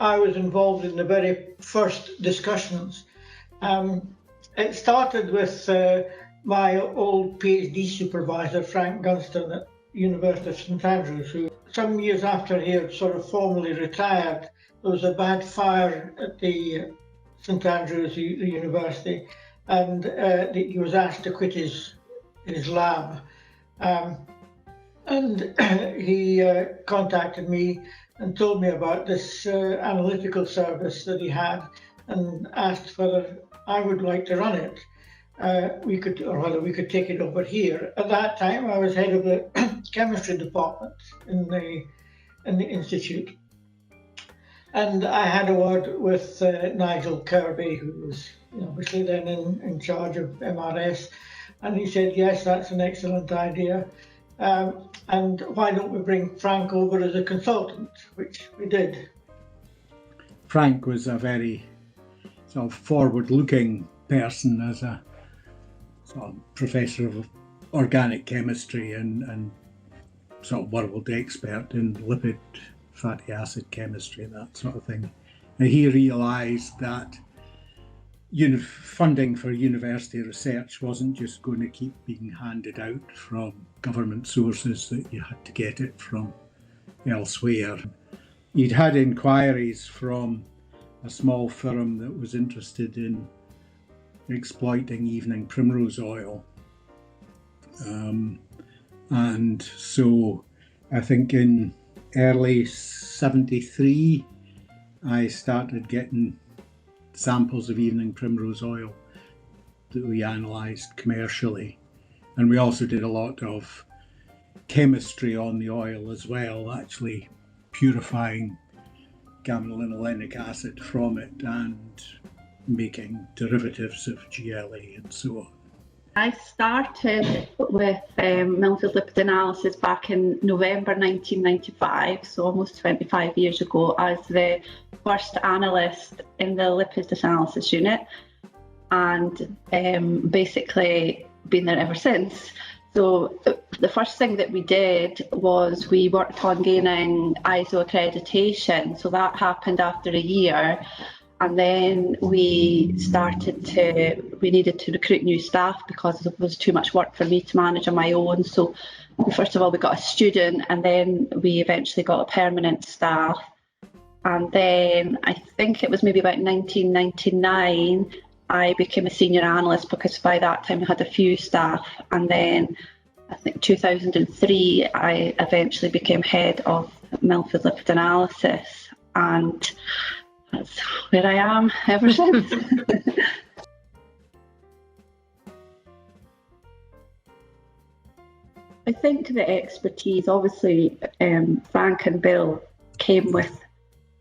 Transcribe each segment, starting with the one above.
I was involved in the very first discussions. It started with my old PhD supervisor, Frank Gunston at University of St Andrews, who some years after he had sort of formally retired, there was a bad fire at the St Andrews University, and he was asked to quit his lab. And he contacted me and told me about this analytical service that he had, and asked whether I would like to run it. Or whether we could take it over here. At that time, I was head of the chemistry department in the institute, and I had a word with Nigel Kirby, who was obviously then in charge of MRS, and he said, yes, that's an excellent idea. And why don't we bring Frank over as a consultant, which we did. Frank was a very sort of forward-looking person as a sort of professor of organic chemistry and sort of world expert in lipid fatty acid chemistry and that sort of thing. And he realised that funding for university research wasn't just going to keep being handed out from government sources, that you had to get it from elsewhere. He'd had inquiries from a small firm that was interested in exploiting evening primrose oil. And so I think in early 73, I started getting samples of evening primrose oil that we analysed commercially. And we also did a lot of chemistry on the oil as well, actually purifying gamma-linolenic acid from it and making derivatives of GLA and so on. I started with Milford lipid analysis back in November 1995, so almost 25 years ago, as the first analyst in the lipids analysis unit, and basically been there ever since. So the first thing that we did was we worked on gaining ISO accreditation, so that happened after a year. And then we needed to recruit new staff because it was too much work for me to manage on my own. So first of all, we got a student, and then we eventually got a permanent staff. And then I think it was maybe about 1999, I became a senior analyst, because by that time I had a few staff. And then I think 2003, I eventually became head of Milford lipid analysis. And that's where I am ever since. I think the expertise, obviously, Frank and Bill came with,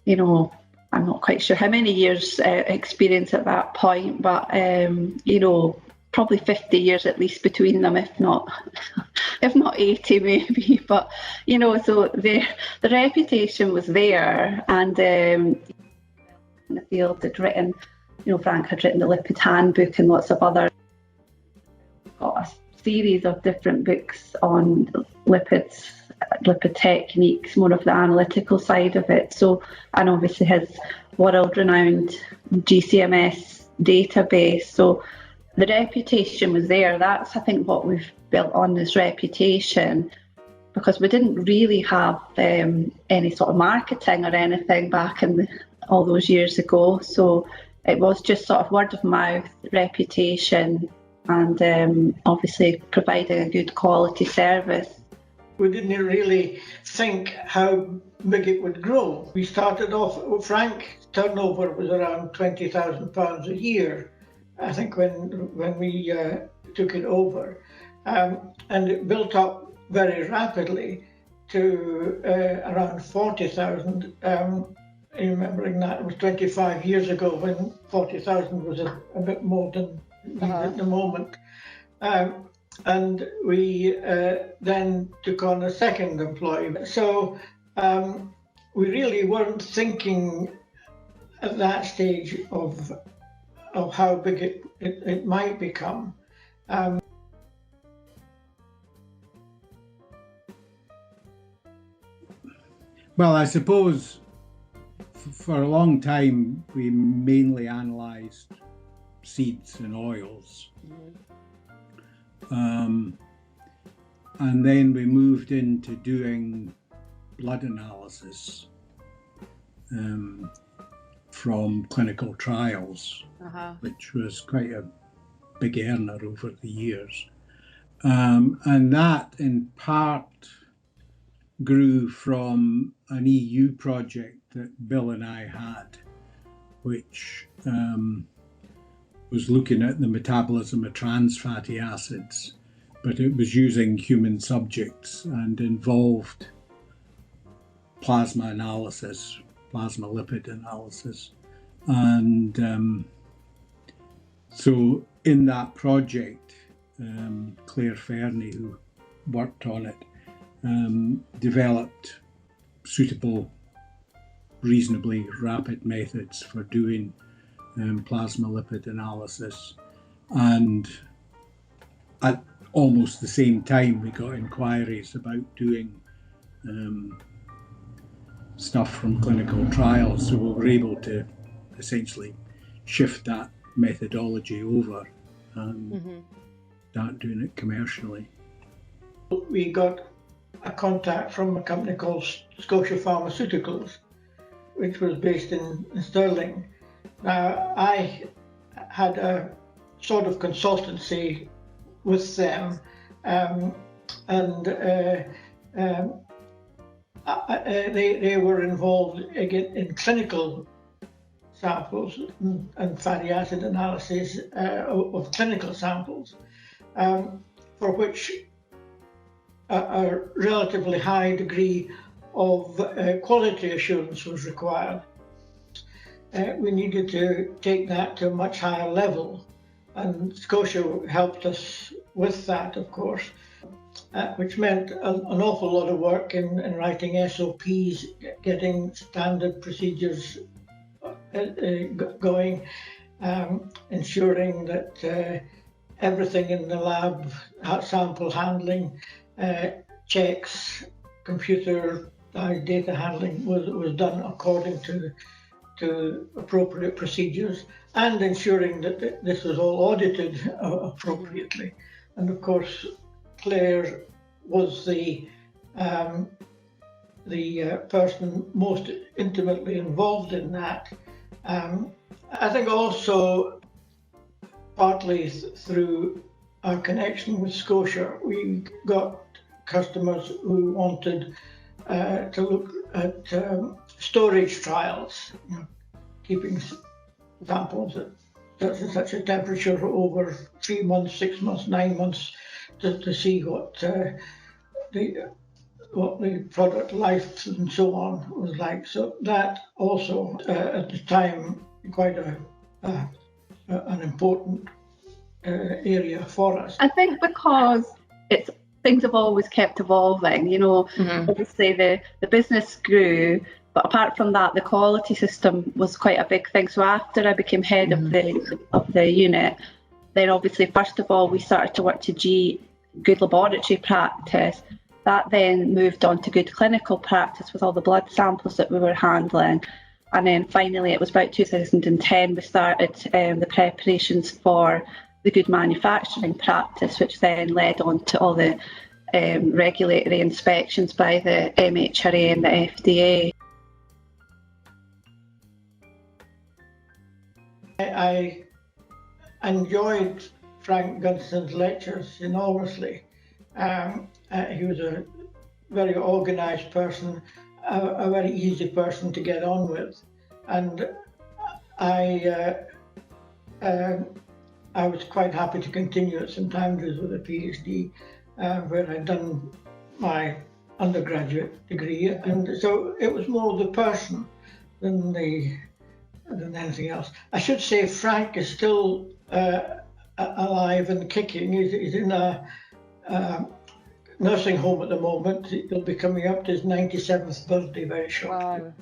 I'm not quite sure how many years experience at that point, but, probably 50 years at least between them, if not 80 maybe. But, so the reputation was there, and in the field had written, Frank had written the lipid handbook and lots of other, got a series of different books on lipids, lipid techniques, more of the analytical side of it. So, and obviously his world-renowned GCMS database. So the reputation was there. That's, I think, what we've built on, this reputation, because we didn't really have any sort of marketing or anything back in all those years ago. So it was just sort of word of mouth, reputation, and obviously providing a good quality service. We didn't really think how big it would grow. We started off, Frank's turnover was around £20,000 a year, I think, when we took it over. And it built up very rapidly to around 40,000. Remembering that it was 25 years ago when 40,000 was a bit more than at the moment. And we then took on a second employee. So we really weren't thinking at that stage of how big it might become. Well, I suppose for a long time, we mainly analysed seeds and oils. And then we moved into doing blood analysis from clinical trials, which was quite a big earner over the years. And that in part grew from an EU project that Bill and I had, which was looking at the metabolism of trans fatty acids, but it was using human subjects and involved plasma analysis, plasma lipid analysis. And so in that project, Claire Fernie, who worked on it, developed suitable, reasonably rapid methods for doing plasma lipid analysis. And at almost the same time, we got inquiries about doing stuff from clinical trials. So we were able to essentially shift that methodology over and start doing it commercially. We got a contact from a company called Scotia Pharmaceuticals, which was based in Stirling. Now, I had a sort of consultancy with them, and they were involved again in clinical samples and fatty acid analysis of clinical samples, for which a relatively high degree of quality assurance was required. We needed to take that to a much higher level, and Scotia helped us with that, of course, which meant an awful lot of work in writing SOPs, getting standard procedures going, ensuring that everything in the lab, sample handling, checks, computer data handling was done according to appropriate procedures, and ensuring that this was all audited appropriately. And of course, Claire was the person most intimately involved in that. I think also partly through our connection with Scotia, we got customers who wanted to look at storage trials, keeping samples at such a temperature over 3 months, 6 months, 9 months to see what the product life and so on was like. So that also at the time quite an important area for us. I think because things have always kept evolving, obviously the business grew, but apart from that, the quality system was quite a big thing. So after I became head of the unit, then obviously, first of all, we started to work to good laboratory practice. That then moved on to good clinical practice with all the blood samples that we were handling. And then finally, it was about 2010, we started the preparations for the good manufacturing practice, which then led on to all the regulatory inspections by the MHRA and the FDA. I enjoyed Frank Gunston's lectures enormously. He was a very organised person, a very easy person to get on with, and I was quite happy to continue at St Andrews with a PhD, where I'd done my undergraduate degree, and so it was more the person than anything else. I should say Frank is still alive and kicking. He's in a nursing home at the moment. He'll be coming up to his 97th birthday very shortly. Wow.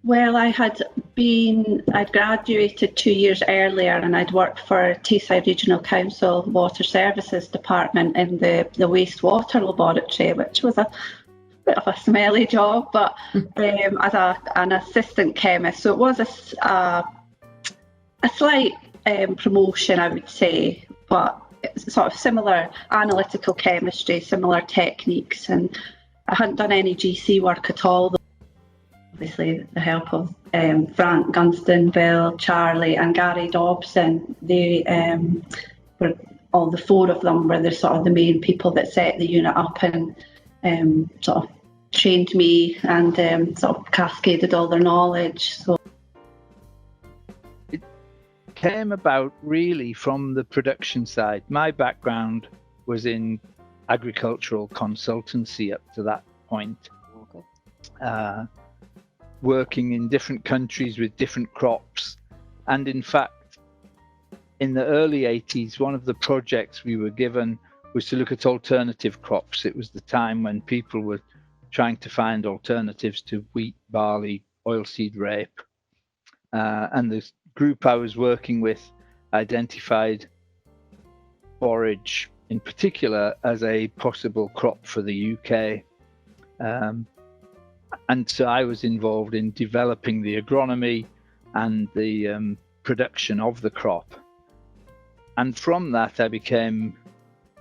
Well, I'd graduated 2 years earlier, and I'd worked for Tayside Regional Council Water Services Department in the wastewater laboratory, which was a bit of a smelly job, but as an assistant chemist, so it was a slight promotion, I would say, but it's sort of similar analytical chemistry, similar techniques, and I hadn't done any GC work at all. Obviously, the help of Frank, Gunston, Bill, Charlie, and Gary Dobson. They were all the four of them were the sort of the main people that set the unit up and sort of trained me and sort of cascaded all their knowledge. So it came about really from the production side. My background was in agricultural consultancy up to that point. Working in different countries with different crops, and in fact in the early 80s one of the projects we were given was to look at alternative crops. It was the time when people were trying to find alternatives to wheat, barley, oilseed rape, and the group I was working with identified forage in particular as a possible crop for the UK. And so I was involved in developing the agronomy and the production of the crop. And from that, I became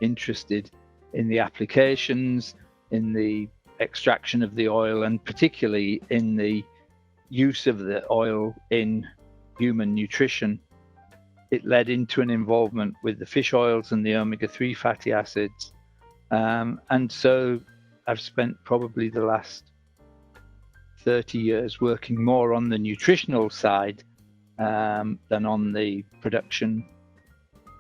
interested in the applications, in the extraction of the oil, and particularly in the use of the oil in human nutrition. It led into an involvement with the fish oils and the omega-3 fatty acids. And so I've spent probably the last 30 years working more on the nutritional side than on the production